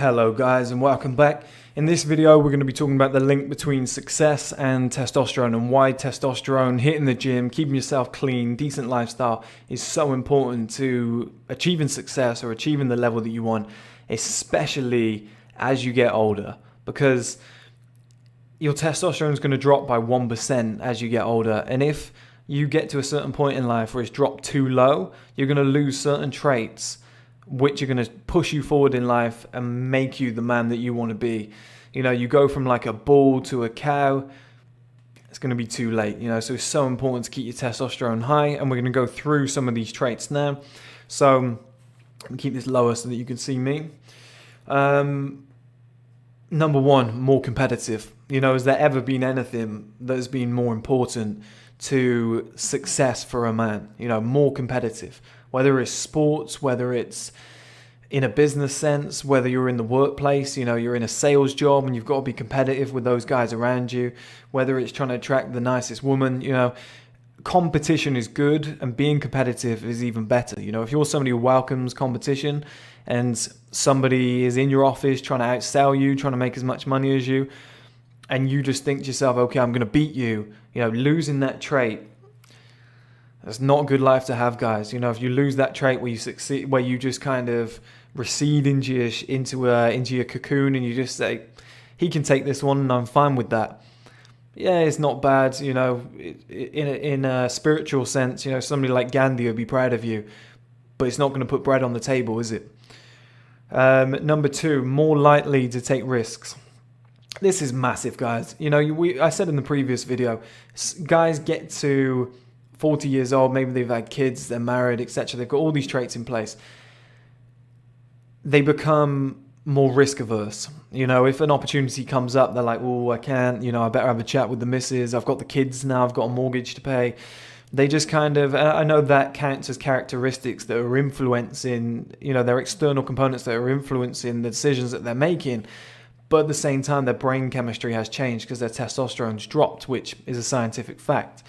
Hello guys and welcome back. In this video we're going to be talking about the link between success and testosterone and why testosterone, hitting the gym, keeping yourself clean, decent lifestyle is so important to achieving success or achieving the level that you want, especially as you get older, because your testosterone is going to drop by 1% as you get older, and if you get to a certain point in life where it's dropped too low, you're going to lose certain traits which are going to push you forward in life and make you the man that you want to be. You know, you go from like a bull to a cow, it's going to be too late, you know, so it's so important to keep your testosterone high, and we're going to go through some of these traits now. So let me keep this lower so that you can see me. Number one, more competitive. You know, has there ever been anything that has been more important to success for a man? You know, more competitive. Whether it's sports, whether it's in a business sense, whether you're in the workplace, you know, you're in a sales job and you've got to be competitive with those guys around you, whether it's trying to attract the nicest woman, you know, competition is good and being competitive is even better. You know, if you're somebody who welcomes competition and somebody is in your office trying to outsell you, trying to make as much money as you, and you just think to yourself, okay, I'm going to beat you, you know, losing that trait, that's not a good life to have, guys. You know, if you lose that trait where you succeed, where you just kind of recede into your cocoon and you just say, he can take this one and I'm fine with that. Yeah, it's not bad, you know, in a spiritual sense, you know, somebody like Gandhi would be proud of you, but it's not going to put bread on the table, is it? Number two, more likely to take risks. This is massive, guys. You know, I said in the previous video, guys get to 40 years old, maybe they've had kids, they're married, etc. They've got all these traits in place. They become more risk averse. You know, if an opportunity comes up, they're like, oh, I can't, you know, I better have a chat with the missus. I've got the kids now, I've got a mortgage to pay. They just kind of, I know that counts as characteristics that are influencing, you know, their external components that are influencing the decisions that they're making. But at the same time, their brain chemistry has changed because their testosterone's dropped, which is a scientific fact.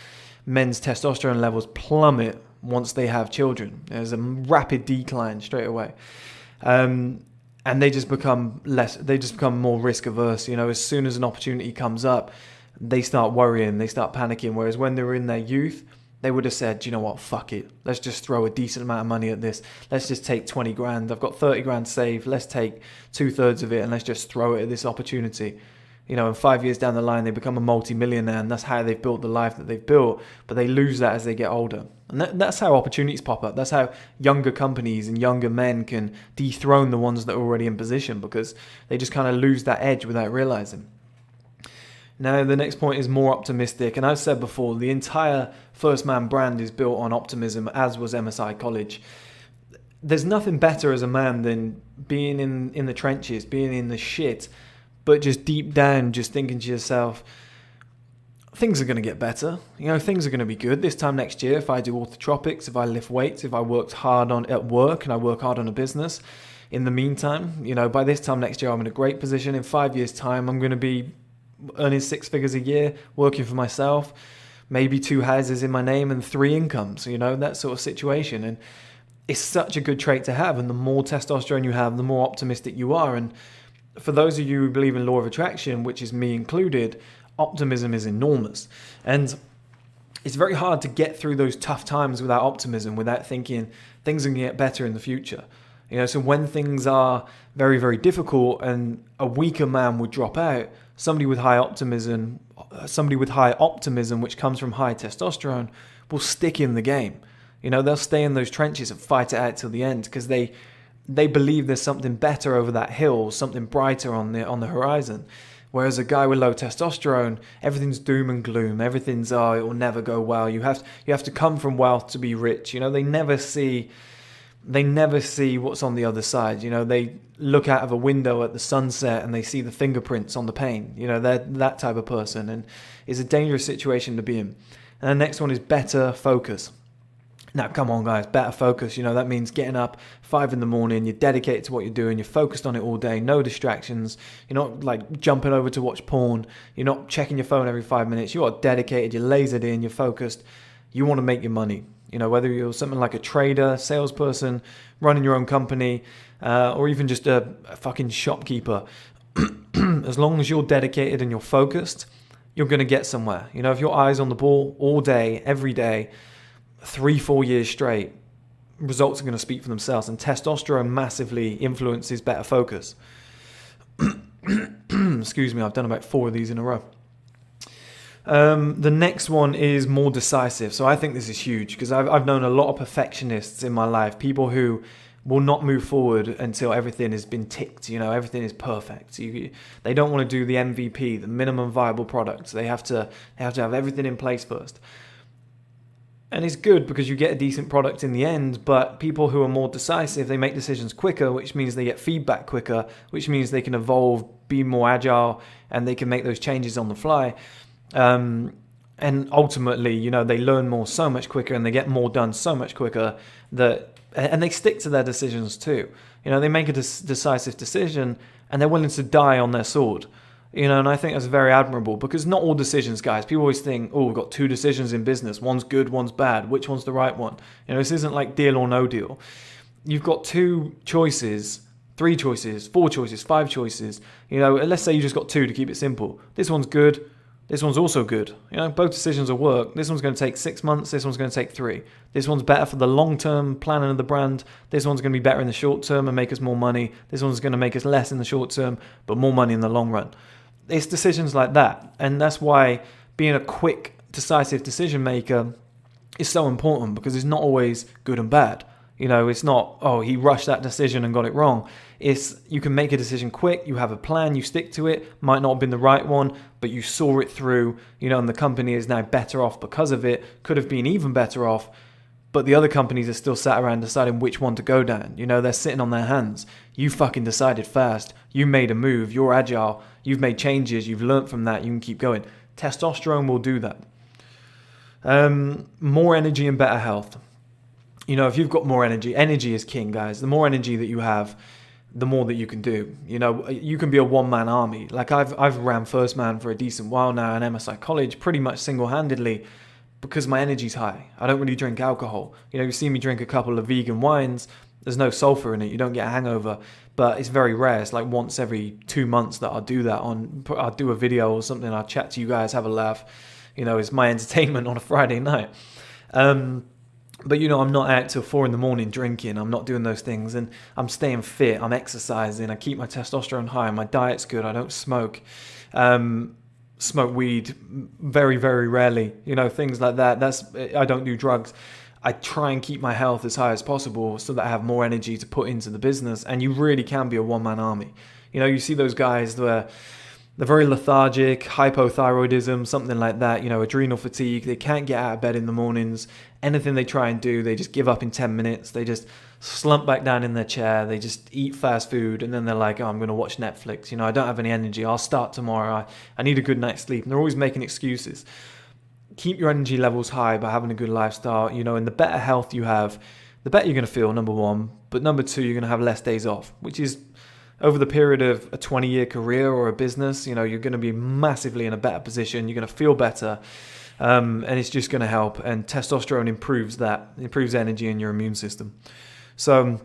Men's testosterone levels plummet once they have children. There's a rapid decline straight away. And they just become more risk averse. You know, as soon as an opportunity comes up, they start worrying, they start panicking. Whereas when they were in their youth, they would have said, you know what, fuck it. Let's just throw a decent amount of money at this. Let's just take 20 grand. I've got 30 grand saved. Let's take 2/3 of it and let's just throw it at this opportunity. You know, and 5 years down the line, they become a multi-millionaire, and that's how they've built the life that they've built. But they lose that as they get older. And that's how opportunities pop up. That's how younger companies and younger men can dethrone the ones that are already in position, because they just kind of lose that edge without realizing. Now, the next point is more optimistic. And I've said before, the entire 1STMAN brand is built on optimism, as was MSI College. There's nothing better as a man than being in the trenches, being in the shit, but just deep down, just thinking to yourself, things are going to get better. You know, things are going to be good this time next year if I do orthotropics, if I lift weights, if I worked hard at work and I work hard on a business. In the meantime, you know, by this time next year, I'm in a great position. In 5 years' time, I'm going to be earning 6 figures a year, working for myself, maybe 2 houses in my name and 3 incomes, you know, that sort of situation. And it's such a good trait to have. And the more testosterone you have, the more optimistic you are. And for those of you who believe in law of attraction, which is me included, optimism is enormous. And it's very hard to get through those tough times without optimism, without thinking things are going to get better in the future. You know, so when things are very, very difficult and a weaker man would drop out, somebody with high optimism, which comes from high testosterone, will stick in the game. You know, they'll stay in those trenches and fight it out till the end, because they believe there's something better over that hill, something brighter on the horizon. Whereas a guy with low testosterone, everything's doom and gloom. Everything's, oh, it will never go well. You have to come from wealth to be rich. You know, they never see what's on the other side. You know, they look out of a window at the sunset and they see the fingerprints on the pane. You know, they're that type of person, and it's a dangerous situation to be in. And the next one is better focus. Now, come on, guys, better focus. You know, that means getting up 5 in the morning, you're dedicated to what you're doing, you're focused on it all day, no distractions. You're not like jumping over to watch porn. You're not checking your phone every 5 minutes. You are dedicated, you're lasered in, you're focused. You want to make your money. You know, whether you're something like a trader, salesperson, running your own company, or even just a fucking shopkeeper, as long as you're dedicated and you're focused, you're going to get somewhere. You know, if your eye's on the ball all day, every day, 3-4 years straight, results are going to speak for themselves. And testosterone massively influences better focus. Excuse me, I've done about 4 of these in a row. The next one is more decisive. So I think this is huge because I've known a lot of perfectionists in my life, people who will not move forward until everything has been ticked, you know, everything is perfect. They don't want to do the MVP, the minimum viable product. They have to have everything in place first. And it's good because you get a decent product in the end, but people who are more decisive, they make decisions quicker, which means they get feedback quicker, which means they can evolve, be more agile, and they can make those changes on the fly. And ultimately, you know, they learn more so much quicker and they get more done so much quicker and they stick to their decisions too. You know, they make a decisive decision and they're willing to die on their sword. You know, and I think that's very admirable because not all decisions, guys. People always think, oh, we've got 2 decisions in business. One's good, one's bad. Which one's the right one? You know, this isn't like deal or no deal. You've got 2 choices, 3 choices, 4 choices, 5 choices. You know, let's say you just got 2 to keep it simple. This one's good. This one's also good. You know, both decisions will work. This one's going to take 6 months. This one's going to take 3. This one's better for the long-term planning of the brand. This one's going to be better in the short term and make us more money. This one's going to make us less in the short term, but more money in the long run. It's decisions like that. And that's why being a quick, decisive decision maker is so important because it's not always good and bad. You know, it's not, oh, he rushed that decision and got it wrong. It's you can make a decision quick, you have a plan, you stick to it, might not have been the right one, but you saw it through, you know, and the company is now better off because of it, could have been even better off, but the other companies are still sat around deciding which one to go down. You know, they're sitting on their hands. You fucking decided fast, you made a move, you're agile, you've made changes, you've learned from that, you can keep going. Testosterone will do that. More energy and better health. You know, if you've got more energy is king, guys. The more energy that you have, the more that you can do. You know, you can be a one-man army. Like I've ran 1STMAN for a decent while now and MSI College pretty much single-handedly because my energy's high. I don't really drink alcohol. You know, you see me drink a couple of vegan wines. There's no sulfur in it. You don't get a hangover, but it's very rare. It's like once every 2 months that I'll do that. I'll do a video or something. I'll chat to you guys, have a laugh. You know, it's my entertainment on a Friday night. But, you know, I'm not out till 4 a.m. drinking. I'm not doing those things. And I'm staying fit. I'm exercising. I keep my testosterone high. My diet's good. I don't smoke. Smoke weed very, very rarely. You know, things like that. I don't do drugs. I try and keep my health as high as possible so that I have more energy to put into the business. And you really can be a one-man army. You know, you see those guys where they're very lethargic, hypothyroidism, something like that, you know, adrenal fatigue. They can't get out of bed in the mornings. Anything they try and do, they just give up in 10 minutes. They just slump back down in their chair. They just eat fast food. And then they're like, oh, I'm going to watch Netflix. You know, I don't have any energy. I'll start tomorrow. I need a good night's sleep. And they're always making excuses. Keep your energy levels high by having a good lifestyle. You know, and the better health you have, the better you're going to feel, number one. But number two, you're going to have less days off, which is over the period of a 20-year career or a business, you know, you're going to be massively in a better position. You're going to feel better. And it's just going to help. And testosterone improves that. It improves energy in your immune system. So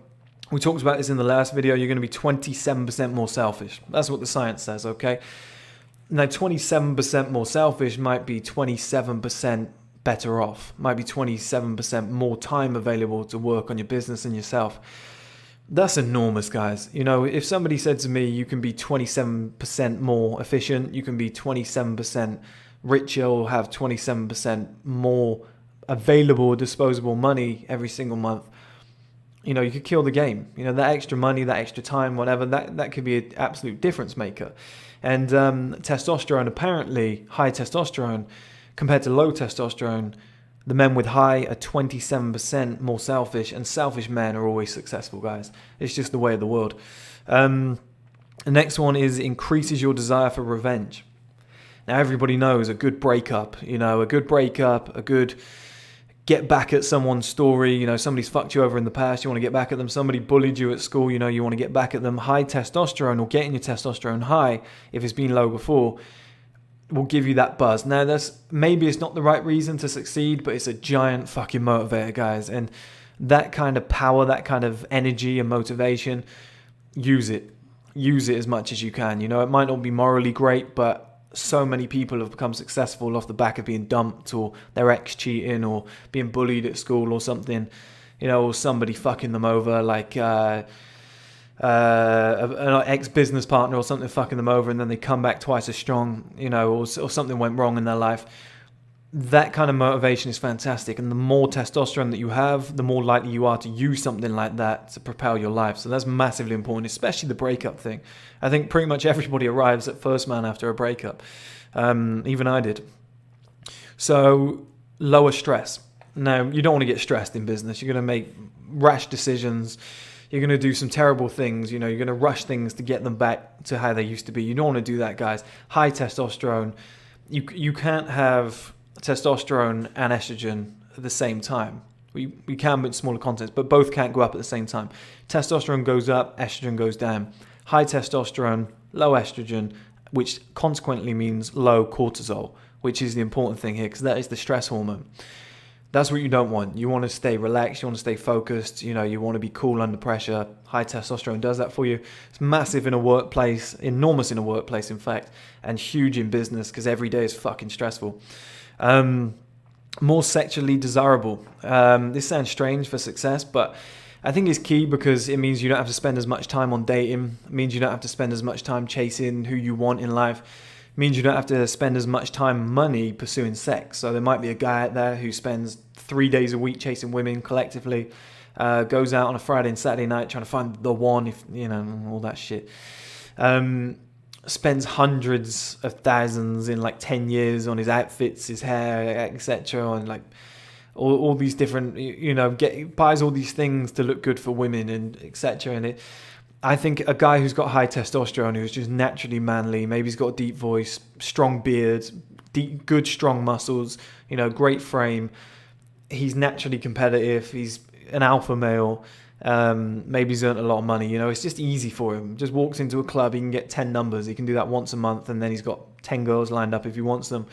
we talked about this in the last video. You're going to be 27% more selfish. That's what the science says, okay? Now, 27% more selfish might be 27% better off. Might be 27% more time available to work on your business and yourself. That's enormous, guys. You know, if somebody said to me, you can be 27% more efficient, you can be 27% richer or have 27% more available disposable money every single month, you know, you could kill the game. You know, that extra money, that extra time, whatever, that could be an absolute difference maker. And testosterone, apparently, high testosterone compared to low testosterone, the men with high are 27% more selfish, and selfish men are always successful, guys. It's just the way of the world. The next one is increases your desire for revenge. Now, everybody knows a good breakup, you know, a good get back at someone's story. You know, somebody's fucked you over in the past, you want to get back at them. Somebody bullied you at school, you know, you want to get back at them. High testosterone, or getting your testosterone high if it's been low before, will give you that buzz. Now, maybe it's not the right reason to succeed, but it's a giant fucking motivator, guys. And that kind of power, that kind of energy and motivation, use it. Use it as much as you can. You know, it might not be morally great, but so many people have become successful off the back of being dumped, or their ex cheating, or being bullied at school or something, you know, or somebody fucking them over, like an ex-business partner or something fucking them over, and then they come back twice as strong, you know, or something went wrong in their life. That kind of motivation is fantastic, and the more testosterone that you have, the more likely you are to use something like that to propel your life. So that's massively important, especially the breakup thing. I think pretty much everybody arrives at 1STMAN after a breakup. Even I did. So lower stress. Now, you don't want to get stressed in business. You're going to make rash decisions. You're going to do some terrible things. You know, you're going to rush things to get them back to how they used to be. You don't want to do that, guys. High testosterone. You can't have testosterone and estrogen at the same time. We can, but in smaller contents, but both can't go up at the same time. Testosterone goes up, estrogen goes down. High testosterone, low estrogen, which consequently means low cortisol, which is the important thing here, because that is the stress hormone. That's what you don't want. You want to stay relaxed. You want to stay focused. You know, you want to be cool under pressure. High testosterone does that for you. It's massive in a workplace, enormous in a workplace, in fact, and huge in business, because every day is fucking stressful. More sexually desirable. This sounds strange for success, but I think it's key, because it means you don't have to spend as much time on dating. It means you don't have to spend as much time chasing who you want in life. It means you don't have to spend as much time, money, pursuing sex. So there might be a guy out there who spends 3 days a week chasing women collectively, goes out on a Friday and Saturday night trying to find the one, if you know, all that shit. Spends hundreds of thousands in like 10 years on his outfits, his hair, etc., and like all these different, you know, buys all these things to look good for women and etc. And I think a guy who's got high testosterone, who's just naturally manly, maybe he's got a deep voice, strong beard, good strong muscles, you know, great frame. He's naturally competitive. He's an alpha male. Maybe he's earned a lot of money. You know, it's just easy for him. Just walks into a club, he can get 10 numbers. He can do that once a month, and then he's got 10 girls lined up if he wants them.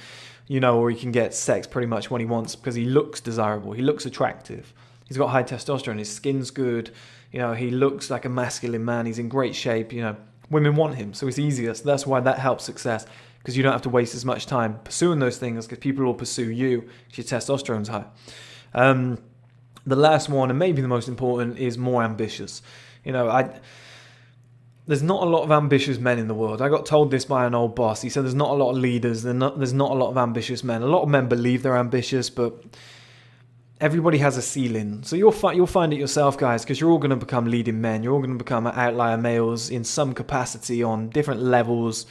You know, or he can get sex pretty much when he wants, because he looks desirable. He looks attractive. He's got high testosterone. His skin's good. You know, he looks like a masculine man. He's in great shape. You know, women want him, so it's easier. So that's why that helps success, because you don't have to waste as much time pursuing those things, because people will pursue you because your testosterone's high. The last one, and maybe the most important, is more ambitious. You know, there's not a lot of ambitious men in the world. I got told this by an old boss. He said there's not a lot of leaders. There's not a lot of ambitious men. A lot of men believe they're ambitious, but everybody has a ceiling. So you'll find it yourself, guys, because you're all going to become leading men. You're all going to become outlier males in some capacity on different levels,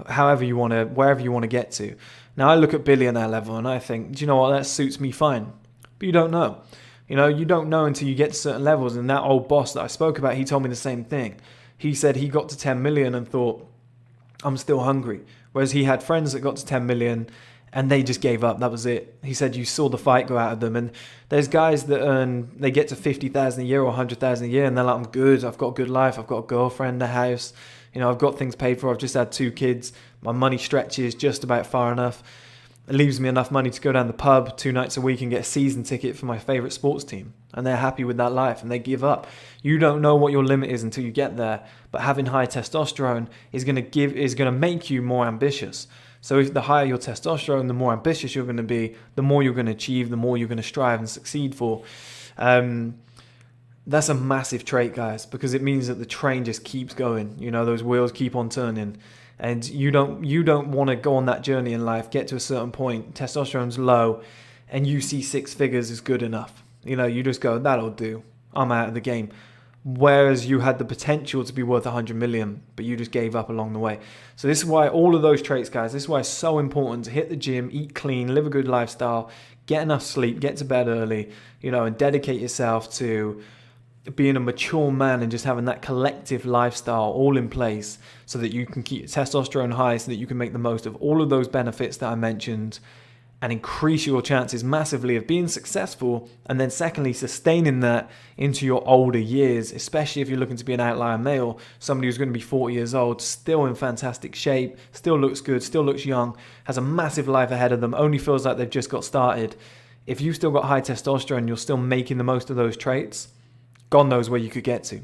wherever you want to get to. Now, I look at billionaire level and I think, do you know what, that suits me fine. But you don't know. You know, you don't know until you get to certain levels. And that old boss that I spoke about, he told me the same thing. He said he got to 10 million and thought, I'm still hungry. Whereas he had friends that got to 10 million and they just gave up. That was it. He said you saw the fight go out of them. And there's guys that they get to 50,000 a year or 100,000 a year and they're like, I'm good. I've got a good life. I've got a girlfriend, a house. You know, I've got things paid for. I've just had 2 kids. My money stretches just about far enough. It leaves me enough money to go down the pub 2 nights a week and get a season ticket for my favourite sports team. And they're happy with that life and they give up. You don't know what your limit is until you get there. But having high testosterone is going to make you more ambitious. So if the higher your testosterone, the more ambitious you're going to be, the more you're going to achieve, the more you're going to strive and succeed for. That's a massive trait, guys, because it means that the train just keeps going. You know, those wheels keep on turning. And you don't want to go on that journey in life, get to a certain point, testosterone's low, and you see 6 figures is good enough. You know, you just go, that'll do. I'm out of the game. Whereas you had the potential to be worth 100 million, but you just gave up along the way. So this is why all of those traits, guys, this is why it's so important to hit the gym, eat clean, live a good lifestyle, get enough sleep, get to bed early, you know, and dedicate yourself to being a mature man and just having that collective lifestyle all in place so that you can keep testosterone high, so that you can make the most of all of those benefits that I mentioned and increase your chances massively of being successful. And then secondly, sustaining that into your older years, especially if you're looking to be an outlier male, somebody who's going to be 40 years old, still in fantastic shape, still looks good, still looks young, has a massive life ahead of them, only feels like they've just got started. If you've still got high testosterone, you're still making the most of those traits, God knows where you could get to.